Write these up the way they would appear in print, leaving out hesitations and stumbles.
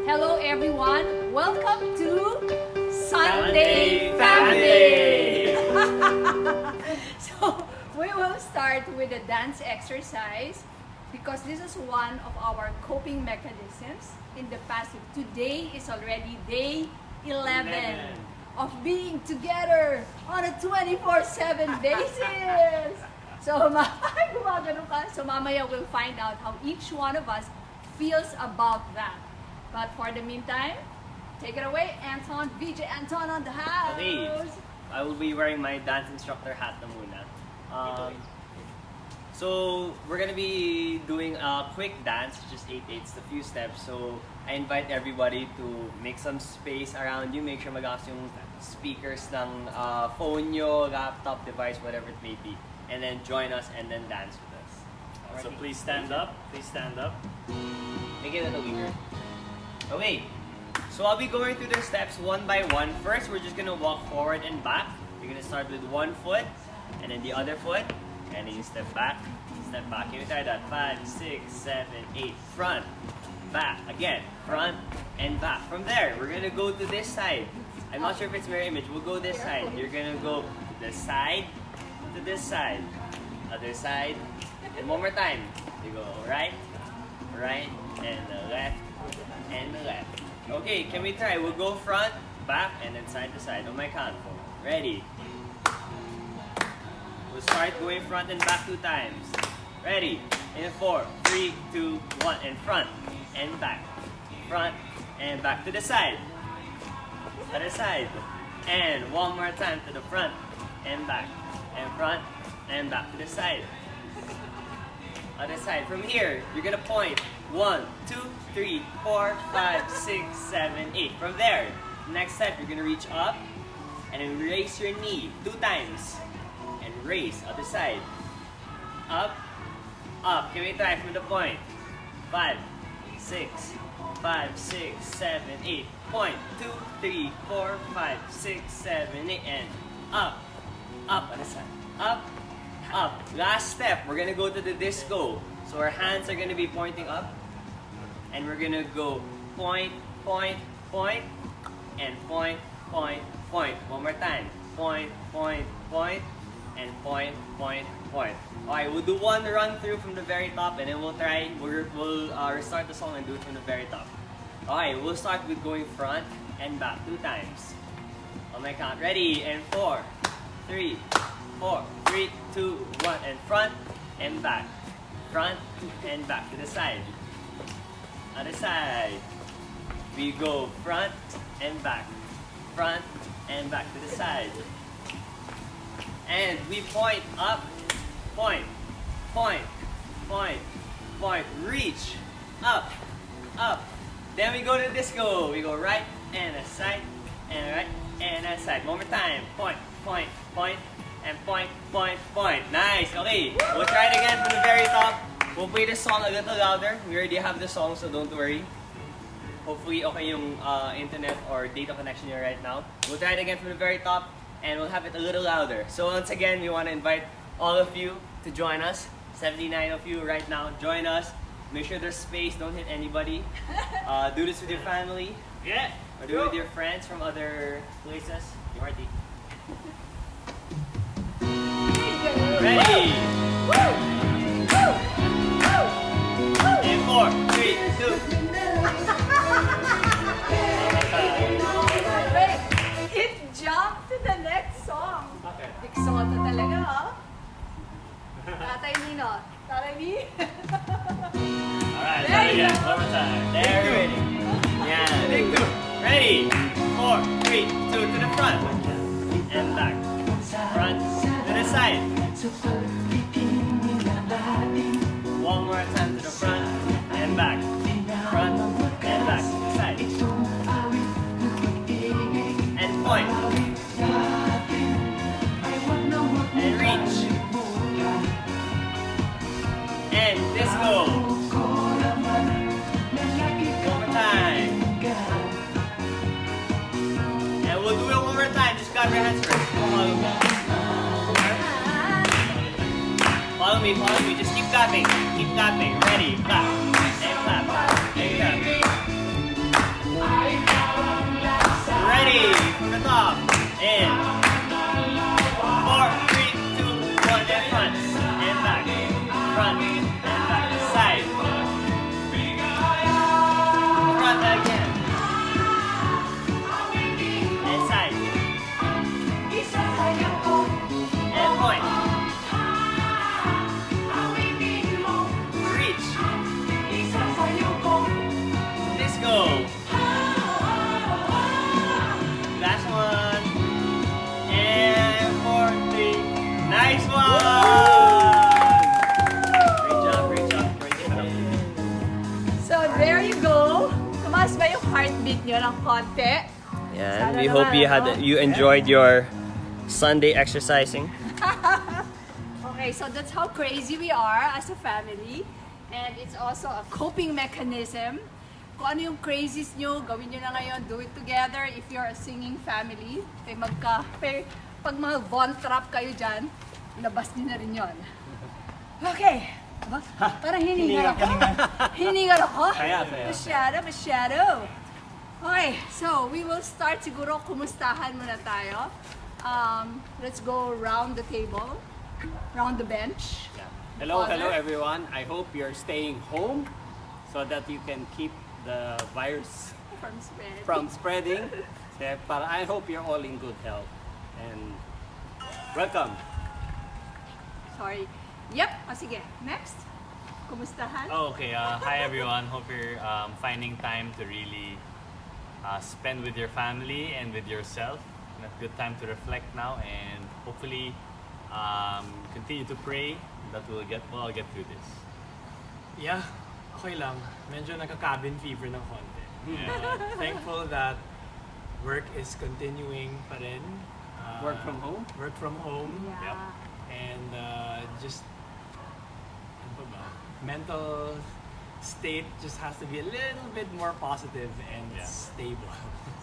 Hello everyone, welcome to Sunday Family! So, we will start with a dance exercise because this is one of our coping mechanisms in the past. Today is already day 11 of being together on a 24/7 basis. So, gumagano ka. So, mamaya we'll find out how each one of us feels about that. But for the meantime, take it away, Anton. VJ Anton on the house. Okay. I will be wearing my dance instructor hat na muna. So we're gonna be doing a quick dance, just 8/8s, a few steps. So I invite everybody to make some space around you. Make sure magakas yung speakers ng phone nyo, laptop, device, whatever it may be. And then join us and then dance with us. Alrighty. So please stand up. Please stand up. Make it a little weaker. Okay. So I'll be going through the steps one by one. First, we're just gonna walk forward and back. You're gonna start with one foot, and then the other foot, and then you step back. Can you try that? 5, 6, 7, 8. Front, back. Again, front and back. From there, we're gonna go to this side. I'm not sure if it's mirror image. We'll go this side. You're gonna go to the side, to this side, other side, and one more time. You go right, and the left, and the left. Okay, can we try? We'll go front, back, and then side to side. On my count. Ready? We'll start going front and back 2 times. Ready? In 4, 3, 2, 1, and front and back. Front and back to the side. Other side. And one more time to the front and back. And front and back to the side. Other side. From here, you're gonna point 1, 2, 3, 4, 5, 6, 7, 8. From there, next step, you're gonna reach up and then raise your knee 2 times. And raise, other side. Up, up. Can we try from the point? 5, 6, 5, 6, 7, 8. Point 2, 3, 4, 5, 6, 7, 8. And up, up, other side. Up, up. Last step, we're gonna go to the disco. So our hands are gonna be pointing up. And we're gonna go point, point, point, and point, point, point. One more time. Point, point, point, and point, point, point. Alright, we'll do one run through from the very top, and then we'll restart the song and do it from the very top. Alright, we'll start with going front and back 2 times. On my count. Ready? And 4, 3, 4, 3, 2, 1, and front and back. Front and back to the side. Other side. We go front and back. Front and back to the side. And we point up, point, point, point, point, reach, up, up. Then we go to disco. We go right and a side, and right and a side. One more time. Point, point, point, and point, point, point. Nice. Okay, we'll try it again from the very top. We'll play the song a little louder. We already have the song, so don't worry. Hopefully, okay yung internet or data connection here right now. We'll try it again from the very top, and we'll have it a little louder. So once again, we want to invite all of you to join us. 79 of you right now. Join us. Make sure there's space. Don't hit anybody. Do this with your family. Yeah. Or do it with your friends from other places. You Marty. Ready? In 4, 3, 2. Wait, it jumped to the next song. Okay. Exoto talaga, oh. Tatay Nino. Tatay Ni. Alright, There you again. go. One more time. There, ready. Yeah. Ready? 4, 3, 2 to the front. And back. Front to the side. One more time to the front and back. Front and back to the side. And point. And reach. And disco. One more time. And we'll do it one more time. Just grab your hands first. Follow me, follow me. Just keep clapping. Keep clapping. Ready? Clap. And clap. And clap. stop. In 4, 3, 2, 1, and front and back, front and back, side, front again, and side, and point, reach, disco. Last one. And 4, 3. Nice one! Great job, great job, great job. So there you go. Tumaas ba yung heartbeat nyo ng konti? Yeah, Sana we hope naman, you enjoyed your Sunday exercising. Okay, so that's how crazy we are as a family. And it's also a coping mechanism. Kung ano yung crazies nyo, gawin nyo na ngayon. Do it together if you're a singing family. Pag mga von trap kayo dyan, labas nyo na rin yun. Okay. Aba, parang hiningal ako. Hiningal ako? Saya. Masyado. Okay, so we will start siguro. Kumustahan muna tayo. Let's go round the table. Round the bench. Yeah. Hello Father? everyone. I hope you're staying home so that you can keep the virus from spreading. I hope you're all in good health. And welcome. Sorry. Yep. O sige. Next. Kumustahan? Oh, okay. Hi everyone. Hope you're finding time to really spend with your family and with yourself. And a good time to reflect now and hopefully continue to pray that we'll all get through this. Yeah, okay lang. Medyo nagka-cabin fever ng konti. Thankful that work is continuing pa rin. Work from home? Work from home. Yeah. And just, ano pa ba? Mental state just has to be a little bit more positive and stable.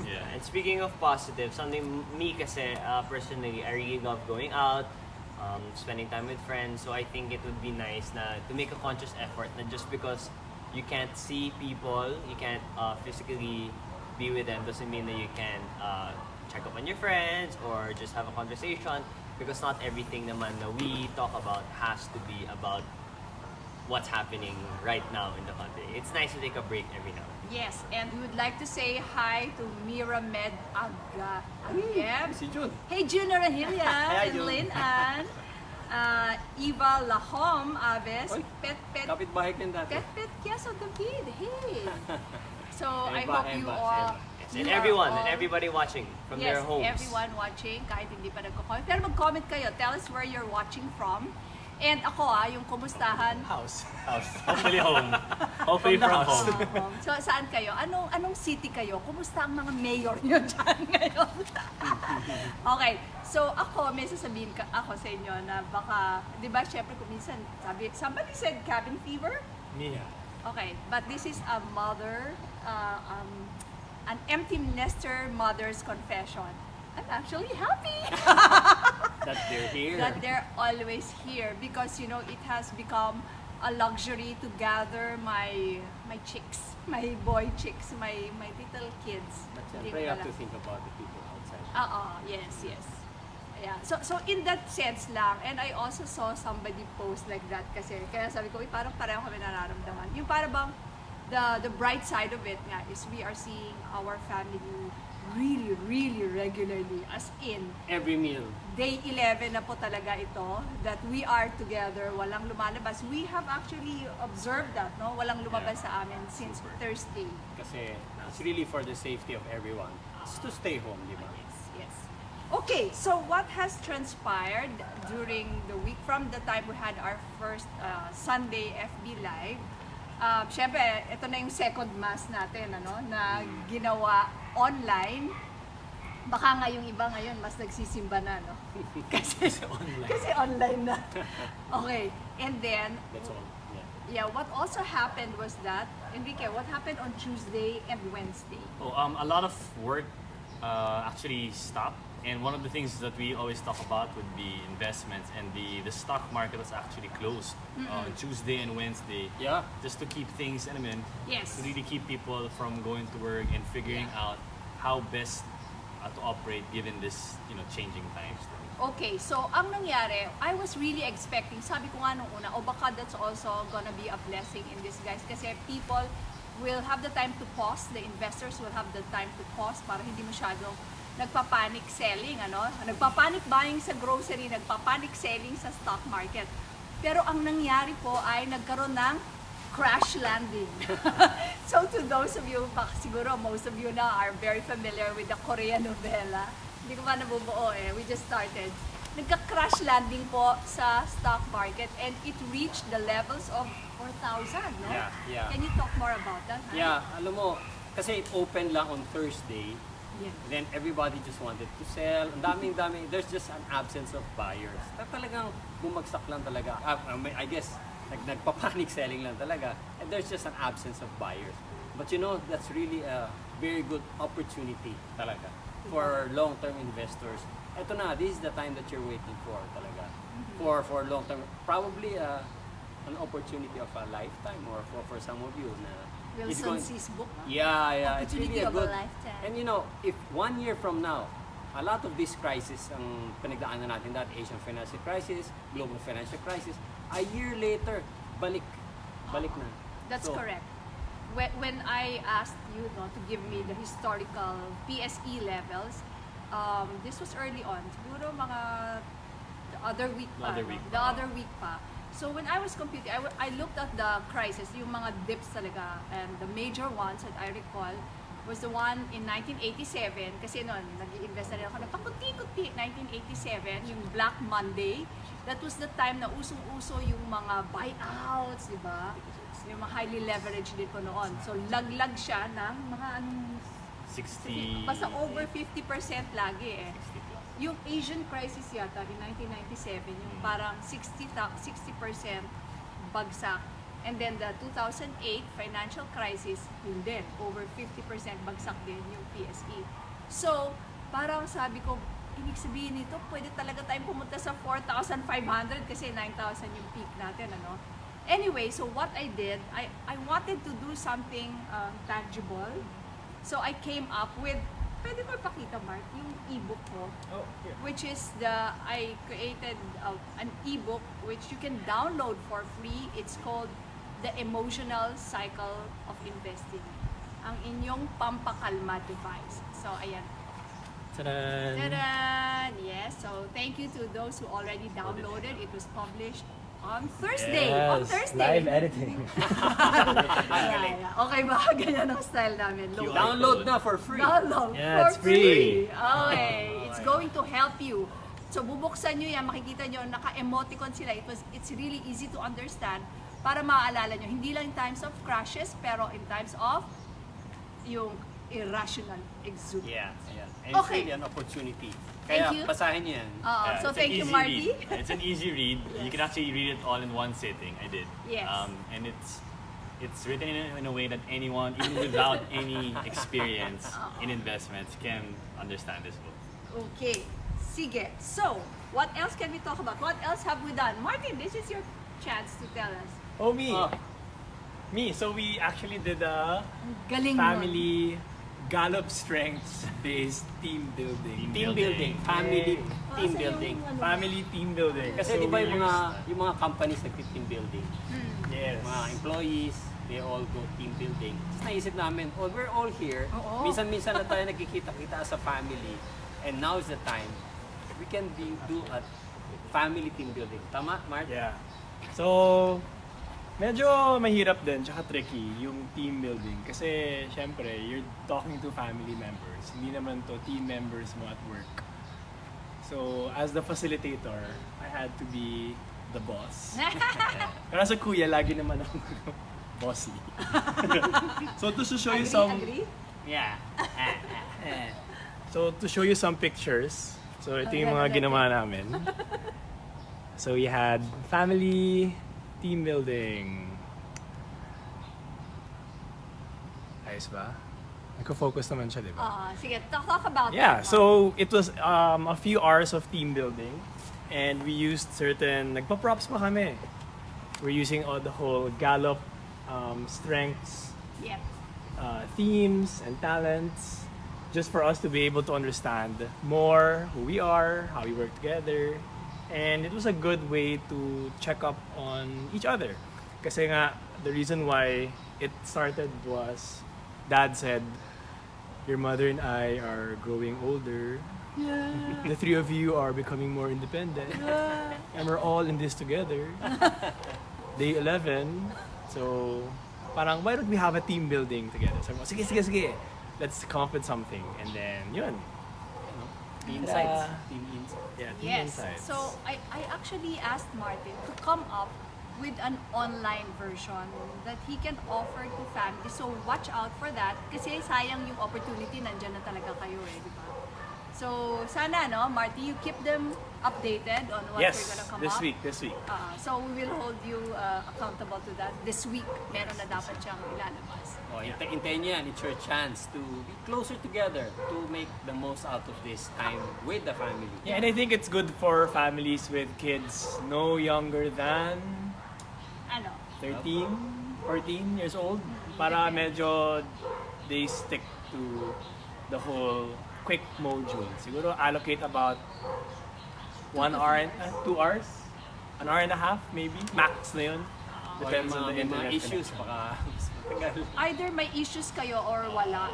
Yeah. And speaking of positive, something me kasi personally, I really love going out, spending time with friends. So I think it would be nice to make a conscious effort, not just because you can't see people, you can't physically be with them, doesn't mean that you can check up on your friends or just have a conversation, because not everything naman na we talk about has to be about what's happening right now in the country. It's nice to take a break every now and then. Yes, and we would like to say hi to Mira Med Agiem. Si June. Hey, June Rahilya Hi, and June. Lynn Ann. Eva Lahom Aves. Oy, Pet. Kapit-bahay ka dati. Pet. Yes, on the feed. Hey. So I Eva, hope you Eva, all. Yes, you and are everyone all- and everybody watching from yes, their homes. everyone watching, kahit hindi pa nagko-comment. Pero mag-comment kayo. Tell us where you're watching from. And ako yung kumustahan. House. Hopefully home. Hopefully From the from house. home. So saan kayo? Anong city kayo? Kumusta ang mga mayor nyo dyan ngayon? Okay, so ako may sasabihin ako sa inyo na baka, di ba syempre kung minsan somebody said cabin fever? Mia. Okay, but this is a mother, an empty nester mother's confession. I'm actually happy That they're here. that they're always here because it has become a luxury to gather my chicks, my boy chicks, my little kids. But Hindi siyempre you ko have to alam. think about the people outside. Yes. Yeah. So in that sense lang, and I also saw somebody post like that kasi kaya sabi ko, parang pareho kami nararamdaman. Yung para bang the bright side of it nga is we are seeing our family really regularly, as in Every meal. day 11 na po talaga ito, that we are together, walang lumalabas. We have actually observed that, no? Walang lumabas sa amin since Thursday. Kasi it's really for the safety of everyone. It's to stay home, di ba? Yes. Okay, so what has transpired during the week from the time we had our first Sunday FB Live? Siyempre, ito na yung second mass natin, na ginawa online. Baka nga yung iba ngayon mas nagsisimba na, no? Kasi online na. Okay, and then, That's all. Yeah. what also happened was that, Enrique, what happened on Tuesday and Wednesday? A lot of work actually stopped, and one of the things that we always talk about would be investments, and the stock market was actually closed on Tuesday and Wednesday. Yeah. Just to keep things, Yes. to really keep people from going to work and figuring out how best to operate given this changing times. Okay, so ang nangyari, I was really expecting, sabi ko nga nung una, baka that's also gonna be a blessing in disguise kasi people will have the time to pause, the investors will have the time to pause para hindi masyadong nagpa-panic selling, nagpa-panic buying sa grocery, nagpa-panic selling sa stock market. Pero ang nangyari po ay nagkaroon ng crash landing. So to those of you, siguro most of you now are very familiar with the Korean novela. Hindi ko pa nabubuo we just started. Nagka-crash landing po sa stock market and it reached the levels of 4,000, no? Yeah. Can you talk more about that? Yeah, alam mo, kasi it opened lang on Thursday. Yeah. Then everybody just wanted to sell. Ang daming. There's just an absence of buyers. Talagang bumagsak lang talaga. I guess, nagpa-panic selling lang talaga. And there's just an absence of buyers. But that's really a very good opportunity talaga for long-term investors. Ito na, this is the time that you're waiting for talaga. For long-term, probably an opportunity of a lifetime or for some of you na Wilson C's book. Yeah, it's Opportunity really a of a good. lifetime. And if 1 year from now, a lot of this crisis ang pinagdaanan natin, that Asian financial crisis, global financial crisis, a year later, balik na. That's So, correct. When I asked you to give me the historical PSE levels, this was early on. Siguro mga the other week pa. The other week pa. So when I was computing, I looked at the crisis, yung mga dips talaga. And the major ones that I recall was the one in 1987. Kasi noon, nag-i-invest na rin ako ng pakunti-kunti. 1987, yung Black Monday. That was the time na usong-uso yung mga buyouts, di ba? Yung mga highly leveraged din po noon. So laglag siya ng mga 60. basta over 50% lagi 60 plus. Yung Asian crisis yata in 1997, yung parang 60% bagsak. And then the 2008 financial crisis, yun din, over 50% bagsak din yung PSE. So, parang sabi ko, ibig sabihin nito, pwede talaga tayong pumunta sa 4,500 kasi 9,000 yung peak natin, Anyway, so what I did, I wanted to do something tangible. So I came up with, pwede ko ipakita, Mark, yung ebook ko. Oh, yeah. Which is I created an ebook which you can download for free. It's called The Emotional Cycle of Investing. Ang inyong pampakalma device. So, ayan. Ta-da! Ta-da! Yes, so thank you to those who already downloaded. It was published on Thursday. On Thursday. Live editing. Yeah. Okay ba? Ganyan ang style namin. Download na for free. Download Yeah, for it's free. Okay. It's going to help you. So bubuksan nyo yan, makikita nyo, naka-emoticon sila. It's really easy to understand para maaalala nyo. Hindi lang in times of crashes, pero in times of yung irrational exuberance. Yeah. And it's Okay. really an opportunity. Thank Kaya you. basahin niyo yan. So It's thank an you, easy Marty. read. It's an easy read. You can actually read it all in one sitting. I did. Yes. And it's written in a way that anyone, even without any experience in investments, can understand this book. Okay. Sige. So, what else can we talk about? What else have we done? Martin, this is your chance to tell us. Oh, me. Oh. Me. So we actually did a Galing nun. family Gallup strengths-based team building. Team building. Family team Asa building. yung Family team building. Kasi So di ba we yung mga companies nag-team building? Yes. Mga employees, they all go team building. Tapos naisip namin, we're all here. Oo. Minsan-minsan na tayo nagkikita-kita as a family. And now is the time we can do a family team building. Tama, Mark? Yeah. So, medyo mahirap din, tsaka tricky yung team building. Kasi, syempre, you're talking to family members. Hindi naman to team members mo at work. So, as the facilitator, I had to be the boss. Pero sa kuya, lagi naman ako bossy. So, to show you some... Agree? Yeah. So, to show you some pictures. So, ito yung mga ginawa namin. So, we had family team building. Ayos ba? Nagko-focus naman siya, di ba? Sige, talk about Yeah, that. so it was a few hours of team building. And we used certain, nagpa-props pa kami. We're using all the whole Gallup strengths, Yep. themes, and talents. just for us to be able to understand more who we are, how we work together. And it was a good way to check up on each other. Kasi nga, the reason why it started was, Dad said, your mother and I are growing older. Yeah. The three of you are becoming more independent. Yeah. And we're all in this together. Day 11. So, parang, why don't we have a team building together? So, sige. Let's come up with something. And then, yun. Team insights. Yeah, team Yes. insights. So I actually asked Martin to come up with an online version that he can offer to families. So watch out for that kasi sayang yung opportunity, nandiyan na talaga kayo di ba? So sana Marty, you keep them updated on what we're gonna come this up. week. So we will hold you accountable to that. This week, meron na dapat siyang ilalabas. Hintayin niyo yan. It's your chance to be closer together, to make the most out of this time with the family. Yeah, and I think it's good for families with kids no younger than 13, 14 years old. Para medyo they stick to the whole quick module. Siguro allocate about 1 hour and 2 hours? 1 hour and a half maybe? Max na yun. Depends on the may internet mga issues, connection. baka mas matagal. Either may issues kayo or wala.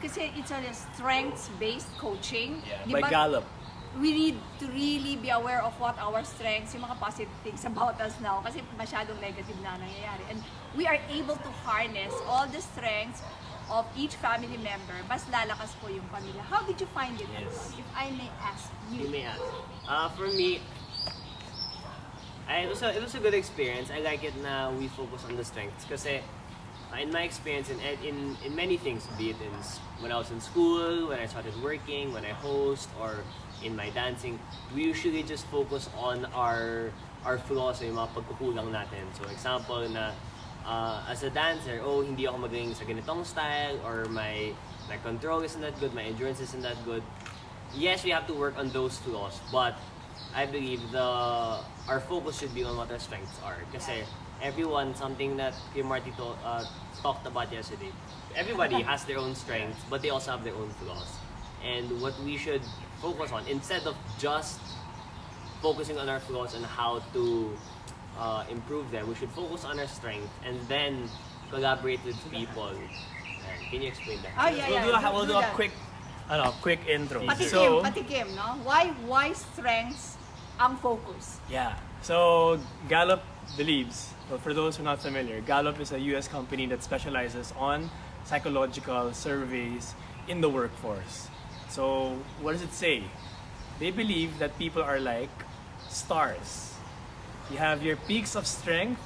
Kasi it's a strengths-based coaching. Di By ba? Gallup. We need to really be aware of what our strengths, yung mga positive things about us now. Kasi masyadong negative na nangyayari. And we are able to harness all the strengths of each family member. Mas lalakas po yung pamilya. How did you find it? Yes. If I may ask you. You may ask. For me, it was a good experience. I like it na we focus on the strengths. Kasi in my experience, in many things, be it when I was in school, when I started working, when I host, or in my dancing, we usually just focus on our flaws, yung mga pagkukulang natin. So example na as a dancer, hindi ako magaling sa ganitong style, or my control isn't that good, my endurance isn't that good. Yes, we have to work on those flaws, but I believe our focus should be on what our strengths are. Kasi everyone, something that Kuya Marty talked about yesterday, everybody has their own strengths, but they also have their own flaws. And what we should focus on, instead of just focusing on our flaws and how to improve them, we should focus on our strength and then collaborate with people. Can you explain that? We'll do a quick intro. Patikim, no? Why strengths ang focus? Yeah. So Gallup believes, well, for those who are not familiar, Gallup is a US company that specializes on psychological surveys in the workforce. So what does it say? They believe that people are like stars. You have your peaks of strength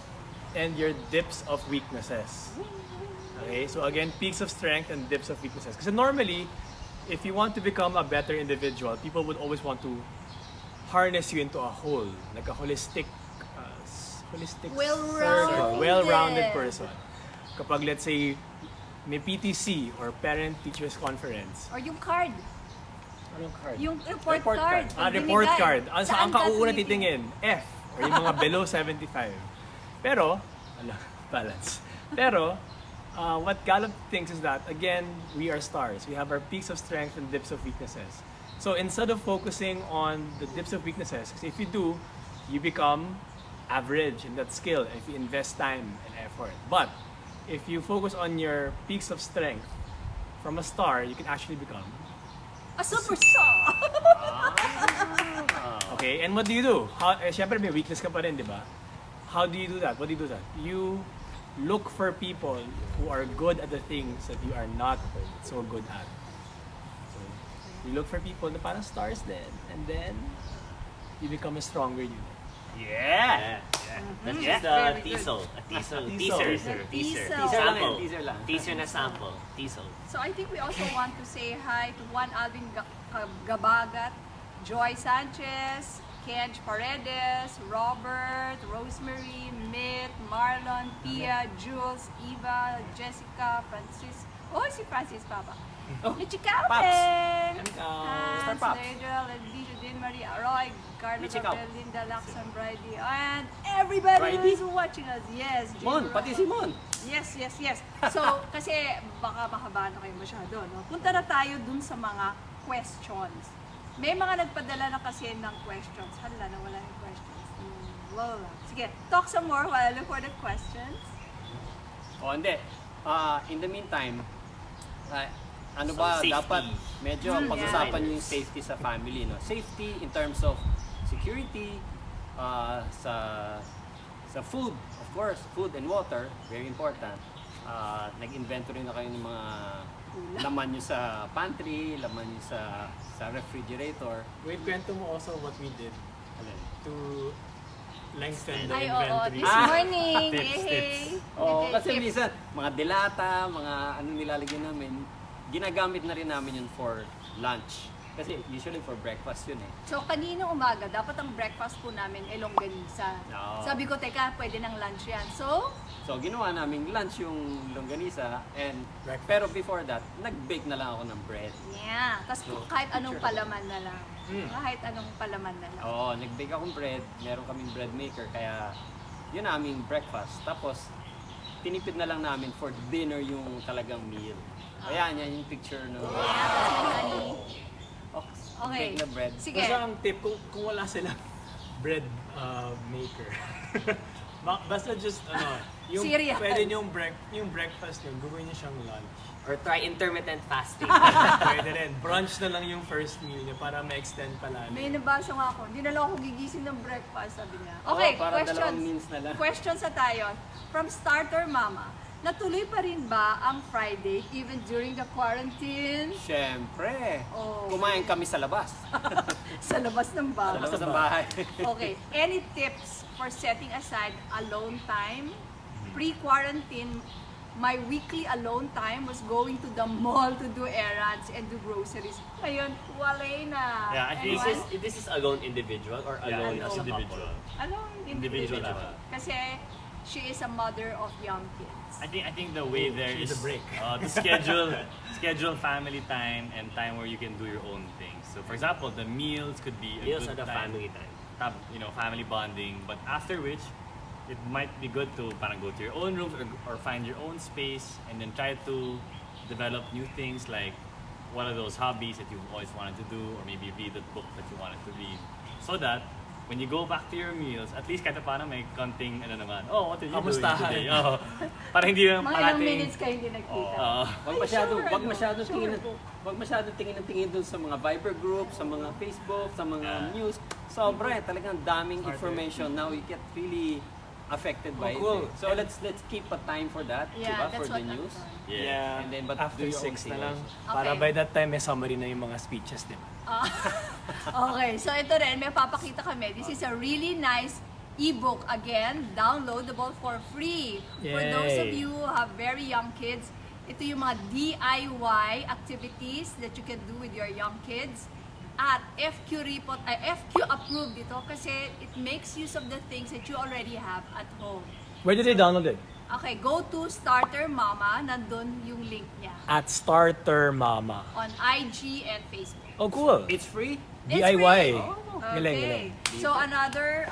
and your dips of weaknesses. Okay, so again, peaks of strength and dips of weaknesses. Because normally, if you want to become a better individual, people would always want to harness you into a whole, like a holistic Well-rounded. well-rounded person. Kapag let's say, may PTC or Parent Teachers Conference. Or yung card. Anong card? Yung report card. Pag Report binigay, card. Saan ka uuna titingin? titingin? F. Or yung mga below 75. Pero, balance. Pero, what Gallup thinks is that, again, we are stars. We have our peaks of strength and dips of weaknesses. So instead of focusing on the dips of weaknesses, because if you do, you become average in that skill if you invest time and effort. But if you focus on your peaks of strength, from a star, you can actually become A superstar! okay, and what do you do? Siyempre may weakness ka pa rin, di ba? How do you do that? What do you do that? You look for people who are good at the things that you are not so good at. So, you look for people na parang stars din, and then you become a stronger you. Yeah. That's just a Very good. teaser. Sample. Teaser lang. Teaser na sample. Teaser. So I think we also want to say hi to Juan Alvin Gabagat, Joy Sanchez, Kenj Paredes, Robert, Rosemary, Mitt, Marlon, Pia, Jules, Eva, Jessica, Oh, si Francis Papa. Oh, Michi Paps. Calvin! Mr. Hans, Paps. Nigel, Edvicio, Din Maria, Roy, Carla Michi Gabriel, Calvin. Linda, Laxon, Brady, and everybody Brady? who's watching us. Yes, Jim Mon, pati si Mon. Yes, yes, yes. So, kasi baka mahaba na kayo masyado, no? Punta na tayo dun sa mga questions. May mga nagpadala na kasi ng questions. Hala, nawala yung questions. Wala. Sige, talk some more while I look for the questions. O, hindi. In the meantime, ano Some ba, safety. dapat medyo Mm, pag-usapan yung safety sa family, no? Safety in terms of security, sa food, of course, food and water, very important. Nag-inventory na kayo ng mga laman nyo sa pantry, laman nyo sa refrigerator. Wait, kwento mo also what we did to lengthen the Ay, oo, inventory. this morning. Tips, Hey. Oo, kasi Tips. minsan, mga delata, mga ano nilalagyan namin, ginagamit na rin namin yun for lunch. Kasi usually for breakfast yun eh. So, kaninang umaga, dapat ang breakfast po namin ay longganisa. Oo. Sabi ko, teka, pwede ng lunch yan. So, So, ginawa namin lunch yung longganisa and Breakfast. pero before that, nag-bake na lang ako ng bread. yeah. Tapos So, kahit anong palaman na lang. Mm. Kahit anong palaman na lang. Oo, nag-bake akong bread, meron kaming bread maker, kaya yun aming breakfast. Tapos, tinipid na lang namin for dinner yung talagang meal. Ayan, yan yung picture no. Yeah, that's my honey. Okay. Bake na bread. Sige. Basta ang tip, kung wala silang bread maker, basta just, yung Cereal. pwede yung breakfast yun, gawin niyo siyang lunch. Or try intermittent fasting. Pwede rin. Brunch na lang yung first meal niya para ma-extend pala. May nabasa nga ako. Hindi na lang ako gigising ng breakfast, sabi niya. Okay, Oo, para dalawang questions. meals na lang. Questions na tayo. From Starter Mama. Natuloy pa rin ba ang Friday even during the quarantine? Siyempre, Oh. kumain kami sa labas. Sa labas ng Sa bahay. labas ng bahay. Okay. Any tips for setting aside alone time? Pre-quarantine, my weekly alone time was going to the mall to do errands and do groceries. Ngayon, wala na. Yeah, I think Anyone? This is alone individual or alone alone. as a Individual. couple? Alone Individual individual. lang. Kasi she is a mother of young kids. I think the way there She's is a break. To schedule family time and time where you can do your own things. So for example, the meals could be a Meals good are the time. family time. Have, family bonding, but after which it might be good to parang go to your own rooms or find your own space and then try to develop new things like what are those hobbies that you've always wanted to do or maybe read a book that you wanted to read so that when you go back to your meals, at least kahit paano may konting what did you do Kamustahan. today? Oh, para hindi lang Mga ilang parating. minutes kayo hindi nagkita. Wag masyadong tingin dun sa mga Viber group, sa mga Facebook, sa mga Yeah. news. Sobra talagang daming information. Now you get really affected by cool. it. So let's keep a time for that, Yeah, diba? that's For what the I'm news. doing. Yeah. And then, but After do your own 6 thing na lang. also. Para Okay. by that time, may summary na yung mga speeches, di ba? Okay, so ito rin, may papakita kami. This is a really nice ebook. Again, downloadable for free. For those of Yay. you who have very young kids, ito yung mga DIY activities that you can do with your young kids. At FQ approved ito kasi it makes use of the things that you already have at home. Where did they download it? Okay, go to Starter Mama. Nandun yung link niya. At Starter Mama. On IG and Facebook. Oh, cool. It's free. It's DIY. free. Galing, Okay. galing. So another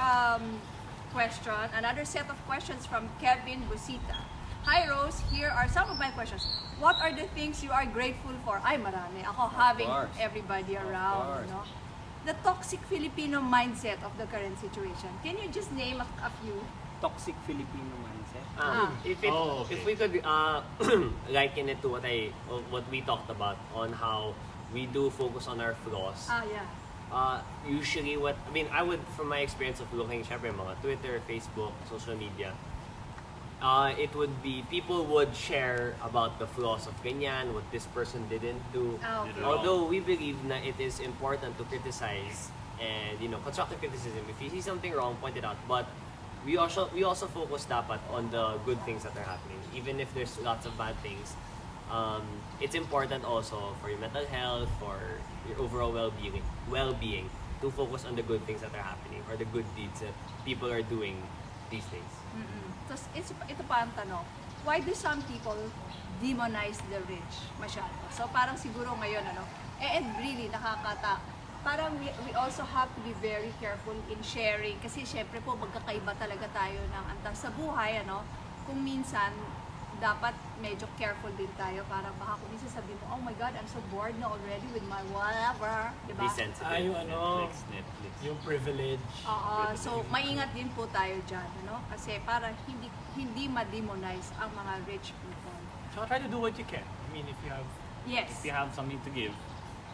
another set of questions from Kevin Busita. Hi Rose, here are some of my questions. What are the things you are grateful for? Ay, marami. Ako having course. everybody around, course. no? The toxic Filipino mindset of the current situation. Can you just name a few? Toxic Filipino mindset. If we could liken it to what we talked about on how we do focus on our flaws. Yeah. Usually I would, from my experience of looking syempre mga Twitter, Facebook, social media, it would be people would share about the flaws of ganyan, what this person didn't do. Okay. Although we believe na it is important to criticize and constructive criticism. If you see something wrong, point it out. But we also focus dapat on the good things that are happening, even if there's lots of bad things. It's important also for your mental health, for your overall well-being, to focus on the good things that are happening or the good deeds that people are doing these days. Tapos ito pa ang tanong. Why do some people demonize the rich masyado. So parang siguro ngayon, and really parang we also have to be very careful in sharing kasi syempre po magkakaiba talaga tayo ng antas sa buhay, kung minsan dapat medyo careful din tayo para baka kung minsan sabihin mo, oh my God, I'm so bored na already with my whatever, diba? Be sensitive. Yung Netflix. yung privilege. Oo, so maingat din po tayo dyan, kasi para hindi ma-demonize ang mga rich people. So try to do what you can. I mean, if you have Yes. If you have something to give,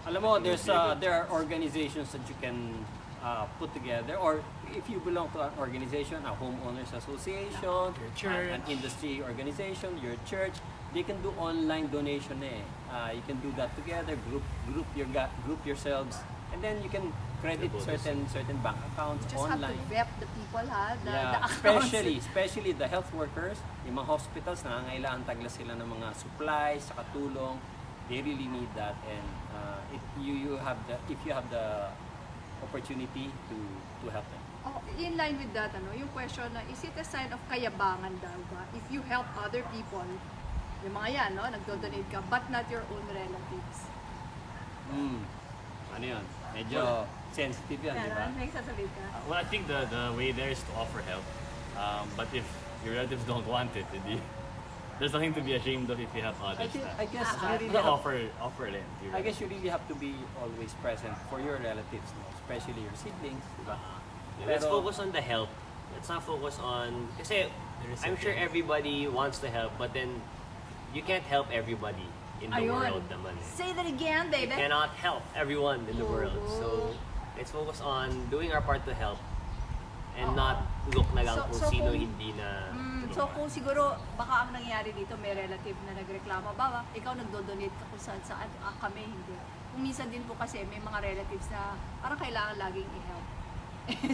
Alam mo, there are organizations that you can put together, or if you belong to an organization, a homeowners association, Your church. an industry organization, your church, they can do online donation. You can do that together, group yourselves, and then you can credit certain bank accounts You just online. have to vet the people, the Yeah, accounts. especially the health workers, yung mga hospitals, nangangailangan tagla sila ng mga supplies, saka tulong. They really need that, and if you have the opportunity to help them. Oh, in line with that, yung question na, is it a sign of kayabangan daw ba? If you help other people, yung mga yan, nagdo-donate ka, but not your own relatives. Ano yun? Medyo sensitive yan, di ba? May sasabihin ka? well, I think the way there is to offer help. But if your relatives don't want it, there's nothing to be ashamed of if you help others. I guess you really Offer it. I guess you really have to be always present for your relatives, especially your siblings, di ba? Let's Pero- focus on the help. Let's not focus on... Kasi I'm sure recipient. everybody wants to help, but then you can't help everybody in the world naman. Say that again, You baby. cannot help everyone in the world. Oo. So, let's focus on doing our part to help and not look na lang kung sino hindi na So kung siguro, baka ang nangyayari dito, may relative na nagreklamo, ikaw nagdo-donate ka kung saan, kami hindi. Kung minsan din po kasi may mga relatives na parang kailangan laging i-help.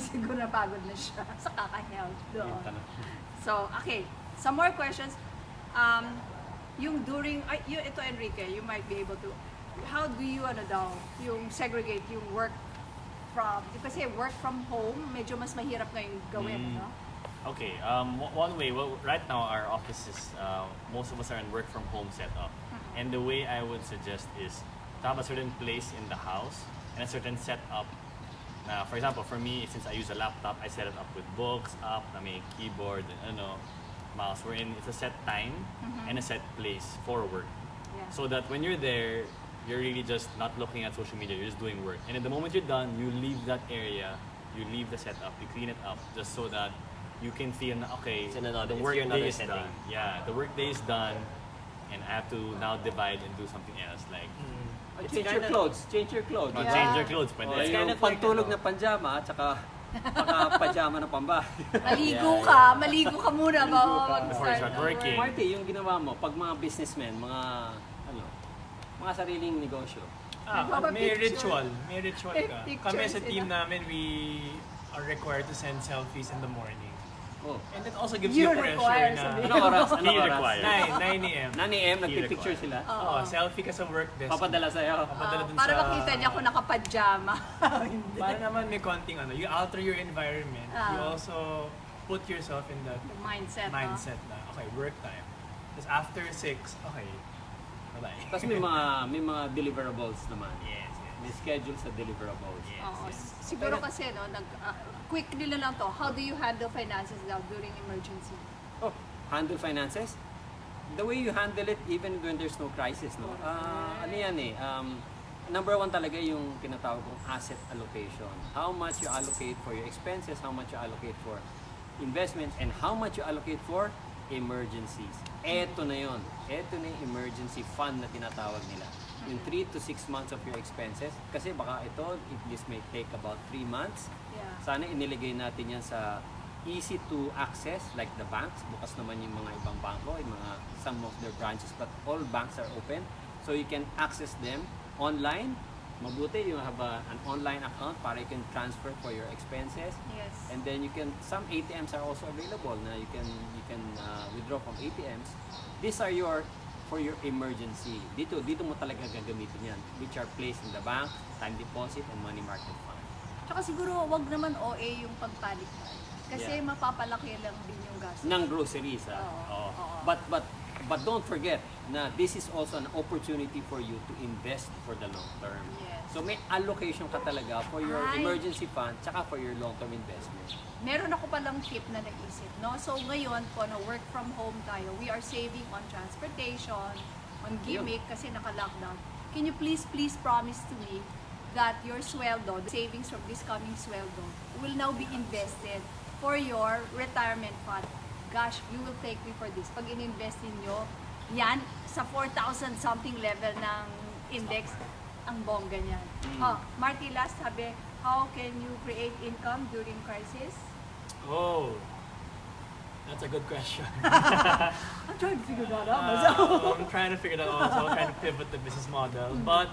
Siguro napagod na siya sa kaka-help doon. So, okay. Some more questions. Yung during, ito Enrique, you might be able to, how do you, yung segregate yung work from, kasi work from home, medyo mas mahirap ngayon gawin, no? Okay, one way, well, right now our offices, most of us are in work from home setup. And the way I would suggest is to have a certain place in the house and a certain setup. Now, for example, for me, since I use a laptop, I set it up with books, I mean, keyboard, mouse. It's a set time and a set place for work. Yeah. So that when you're there, you're really just not looking at social media, you're just doing work. And at the moment you're done, you leave that area, you leave the setup, you clean it up, just so that you can feel, okay, It's another- the it's work your another day is setting. done. Yeah, the work day is done, and I have to now divide and do something else, like It's Change your kinda- clothes. Change your clothes. Yeah. change your clothes. Pwede. Oh, It's yung kind of pantulog like, na panjama, at saka pajama na pambahay. Maligo ka muna bago Before you start working. Marty, yung ginawa mo, pag mga businessmen, mga sariling negosyo, May Picture. ritual May ka. pictures Kami sa sila. team namin, we are required to send selfies in the morning. oh, And it also gives You're you pressure required, na... sabihin. anong oras? He required. 9 a.m. 9 a.m. nagpipicture sila. Oo, selfie ka sa work desk. Papadala sa'yo. Papadala dun Para sa- makita niya kung nakapajama. Hindi. Para naman may konting you alter your environment. You Ah. also put yourself in that The mindset, mindset na, okay, work time. Tapos after 6, okay, bye. Tapos may mga deliverables naman. Yes. May schedule sa deliverables. Oo. Siguro kasi, quick nila lang to. How do you handle finances now during emergency? Oh, handle finances? The way you handle it even when there's no crisis, no? Ano yan number one talaga yung tinatawag kong asset allocation. How much you allocate for your expenses, how much you allocate for investments, and how much you allocate for emergencies. Eto na yun. Eto na yung emergency fund na tinatawag nila. Yung 3 to 6 months of your expenses. Kasi baka this may take about 3 months. Yeah. Sana iniligay natin yan sa easy to access, like the banks. Bukas naman yung mga ibang bangko, yung some of their branches, but all banks are open. So you can access them online. Mabuti, you have an online account para you can transfer for your expenses. Yes. And then some ATMs are also available na you can withdraw from ATMs. These are for your emergency. Dito mo talaga gagamitin yan, which are placed in the bank, time deposit, and money market fund. Tsaka siguro, wag naman OA yung pagpanik. Kasi Yeah. mapapalaki lang din yung gastos. Ng groceries. Oo. But But don't forget na this is also an opportunity for you to invest for the long term. Yes. So may allocation ka talaga for your Ay. emergency fund tsaka for your long-term investment. Meron ako palang tip na naisip, no? So ngayon po na work from home tayo, we are saving on transportation, on gimmick kasi naka-lockdown. Can you please promise to me that your sweldo, the savings from this coming sweldo, will now be invested for your retirement fund? Gosh, you will thank me for this. Pag in-invest niyo yan sa 4,000 something level ng index, ang bongga niyan. Marty, last sabi, how can you create income during crisis? Oh, that's a good question. I'm trying to figure that out. I'm trying to figure that out also, trying to pivot the business model. But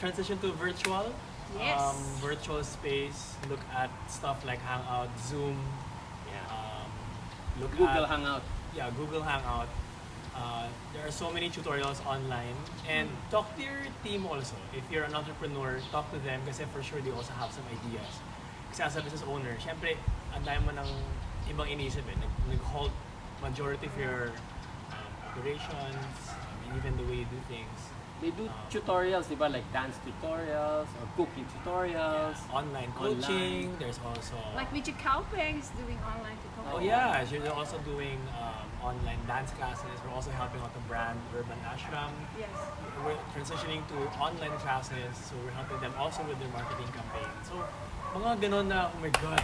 transition to virtual. Yes. Virtual space, look at stuff like Hangout, Zoom. Yeah. Look Google at, Hangout. Yeah, Google Hangout. There are so many tutorials online. And talk to your team also. If you're an entrepreneur, talk to them kasi for sure they also have some ideas. Kasi as a business owner, syempre, ang dami mo ng ibang inisip eh. Nag-hold majority of your operations, even the way you do things. They do tutorials, di ba? Like dance tutorials or cooking tutorials. Online coaching, there's also... Like Michi Kaupeng is doing online tutorials. Oh yeah, she's also doing online dance classes. We're also helping out the brand Urban Ashram. Yes. We're transitioning to online classes, so we're helping them also with their marketing campaign. So, mga ganon na, oh my God.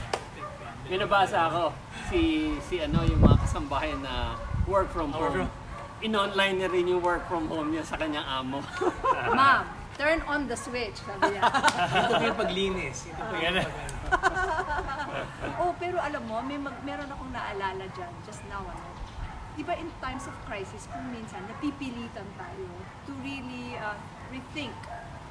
May nabasa ako, si ano, yung mga kasambahay na work from home. In-online niya rin yung work from home niya sa kanyang amo. Ma'am, turn on the switch, sabi niya. Ito po yung paglinis. Ito po yung Oh, pero alam mo, meron akong naalala dyan, just now, ano. Di ba in times of crisis, kung minsan napipilitan tayo to really rethink,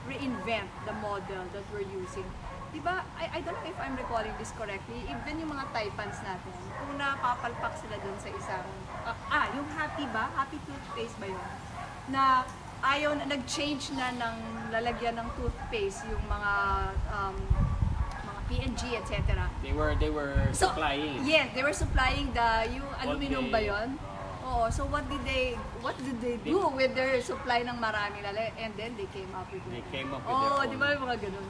reinvent the model that we're using. Di ba, I don't know if I'm recalling this correctly, even yung mga Taipans natin, kung napapalpak sila dun sa isang, yung Happy ba? Happy toothpaste ba yun? Na ayaw na, nag-change na ng lalagyan ng toothpaste yung mga P&G, etc. They were supplying. Yes, they were supplying yung aluminum ba yun? Oo, so what did they do with their supply ng maraming lala? And then they came up with They it. came up with their Oh, own. di ba yung mga ganun?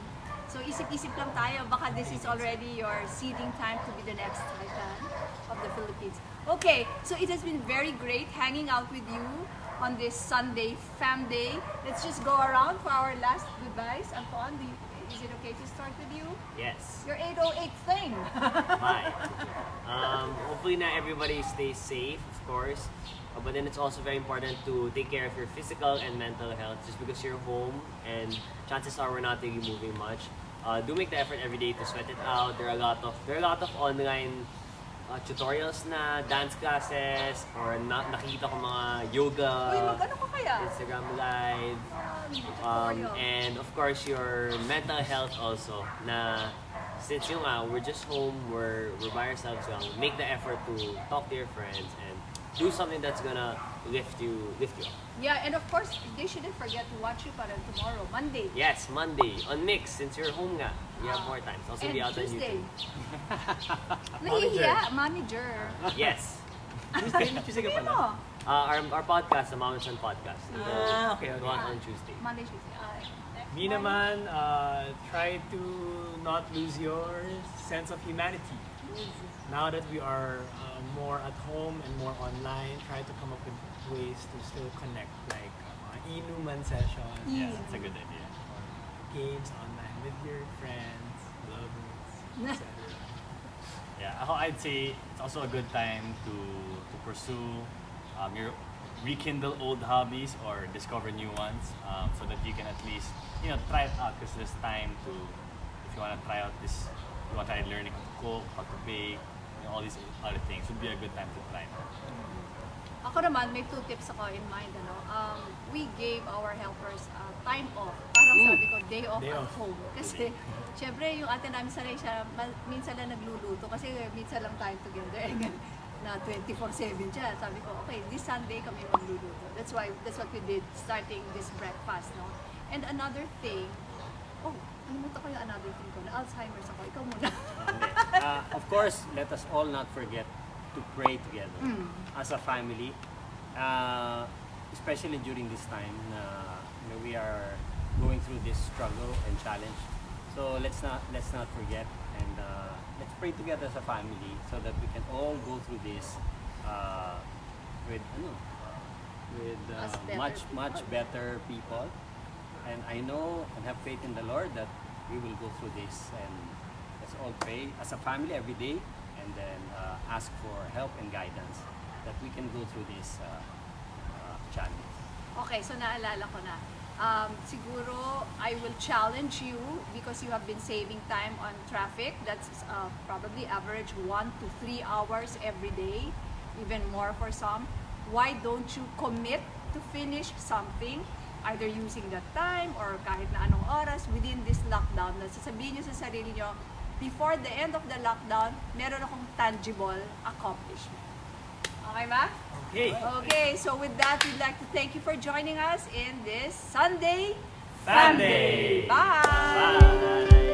So isip-isip lang tayo, baka this is already your seeding time to be the next Titan of the Philippines. Okay, so it has been very great hanging out with you on this Sunday Fam Day. Let's just go around for our last goodbyes. Anton, is it okay to start with you? Yes. Your 808 thing. Bye. Hopefully not everybody stays safe, of course. But then it's also very important to take care of your physical and mental health just because you're home and chances are we're not really moving much. Do make the effort every day to sweat it out. There are a lot of online tutorials na, dance classes, or nakikita ko mga yoga, Uy, mag-ano ka kaya? Instagram live. Tutorial. And of course your mental health also na since yung we're just home, we're by ourselves lang, make the effort to talk to your friends and do something that's gonna lift you up. Yeah, and of course, they shouldn't forget to watch you para tomorrow, Monday. Yes, Monday on Mix since you're home nga. You have more time. It's also And be out on Tuesday. YouTube. Nahihiya, manager. Yes. Tuesday ka Sabihin pala. mo. Our podcast, the Mom and Son podcast. Okay. Go on Tuesday. Monday, Tuesday. Me naman, try to not lose your sense of humanity. Now that we are more at home and more online, try to come up with ways to still connect, like inuman sessions, Yes, that's a good idea. or games online with your friends, lovers, etc. Yeah, I'd say it's also a good time to pursue your rekindle old hobbies or discover new ones, so that you can at least try it out because there's time to, if you want to try out this, you want to try learning how to cook, how to bake, all these other things, would be a good time to try it. Ako naman, may 2 tips ako in mind. We gave our helpers time off. Parang sabi ko, day off Day at off. home. Kasi, syempre, yung ate namin sanay siya, minsan lang nagluluto kasi minsan lang time together. Na 24/7 siya. Sabi ko, okay, this Sunday kami magluluto. That's what we did starting this breakfast, no? And another thing, nalimutan ko yung another thing ko, na Alzheimer's ako. Ikaw muna. Of course, let us all not forget to pray together as a family. especially during this time we are going through this struggle and challenge. So let's not forget, and let's pray together as a family so that we can all go through this with As better much better people. And I know and have faith in the Lord that we will go through this, and let's all pray as a family every day, and then ask for help and guidance that we can go through this challenge. Okay, so naalala ko na. Siguro, I will challenge you because you have been saving time on traffic. That's probably average 1 to 3 hours every day, even more for some. Why don't you commit to finish something, either using that time or kahit na anong oras within this lockdown? Sasabihin nyo sa sarili nyo, before the end of the lockdown, meron akong tangible accomplishment. Okay ba? Okay. Okay, so with that, we'd like to thank you for joining us in this Sunday Family. Bye! Bye.